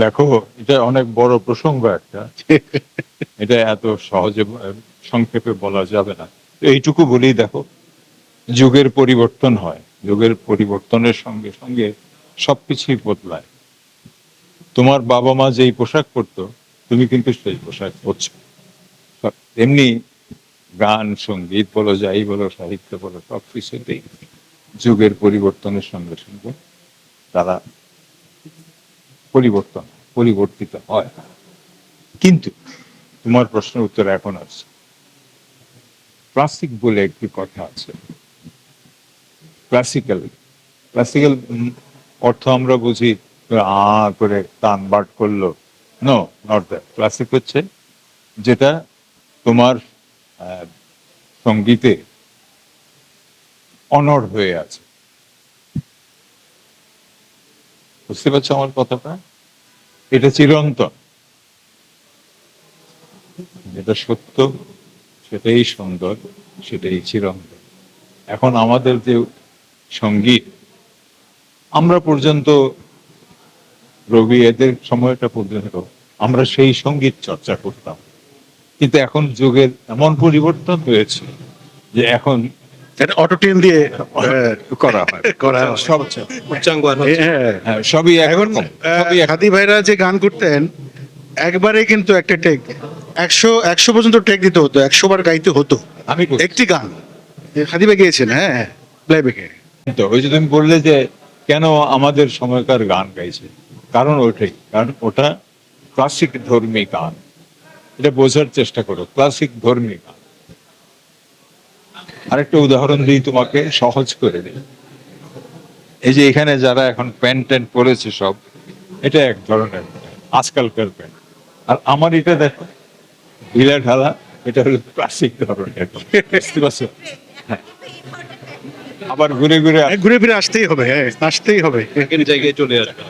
দেখো, এটা অনেক বড় প্রসঙ্গ একটা। এটা এত সহজে সংক্ষেপে বলা যাবে না। তো এইটুকু বলেই দেখো, যুগের পরিবর্তন হয়, যুগের পরিবর্তনের সঙ্গে সঙ্গে সবকিছুই বদলায়। তোমার বাবা মা যেই পোশাক পরতো, তুমি কিন্তু সেই পোশাক পরছো। এমনি গান সঙ্গীত বলো, যাই বলো, সাহিত্য বলো, সবকিছুতেই যুগের পরিবর্তনের সঙ্গে সঙ্গে তারা পরিবর্তিত হয়। কিন্তু তোমার প্রশ্নের উত্তর এখন আছে। ক্লাসিক বলে একটি কথা আছে। ক্লাসিক্যাল ক্লাসিক্যাল অর্থ আমরা বুঝি করে টান বাট করলো। No, not that. ক্লাসিক হচ্ছে যেটা তোমার সঙ্গীতে অনড় হয়ে আছে। বুঝতে পারছো আমার কথাটা? এটা চিরন্তন, যেটা সত্য সেটাই সুন্দর, সেটাই চিরন্তন। এখন আমাদের যে সঙ্গীত, আমরা পর্যন্ত রবি এদের সময়টা পর্যন্ত আমরা সেই সঙ্গীত চর্চা করতাম, কিন্তু এখন যুগের এমন পরিবর্তন হয়েছে যে এখন অটোটিউন দিয়ে করা হয়, করা হয়। সব উচ্চাঙ্গ হ্যাঁ, সবই এখন সবই হাদি ভাইরা যে গান করতেন একবারে কিন্তু একটা টেক 100 পর্যন্ত টেক দিতে হতো, 100 বার গাইতে হতো আমি করছি। একটি গান। হাদি ভাই গিয়েছেন, হ্যাঁ, প্লেব্যাকে। তো ওই যে তুমি বললে যে কেন আমাদের সময়কার গান গাইছে, কারণ ওইটাই, কারণ ওটা ক্লাসিক ধর্মী গান। এটা বোঝার চেষ্টা করো, ক্লাসিক ধর্মী গান। আরেকটা উদাহরণ দিই তোমাকে, সহজ করে দিই। এই যে এখানে যারা এখন প্যান্ট ট্যান্ট পরেছে সব, এটা এক ধরনের আজকালকার প্যান্ট। আর আমার এটা দেখো, ঢিলা ঢালা, এটা হলো ক্লাসিক ধরনের। বুঝতে পারছো? হ্যাঁ। আবার ঘুরে ঘুরে ঘুরে ফিরে আসতেই হবে, হ্যাঁ, আসতেই হবে। জায়গায় চলে আসবে।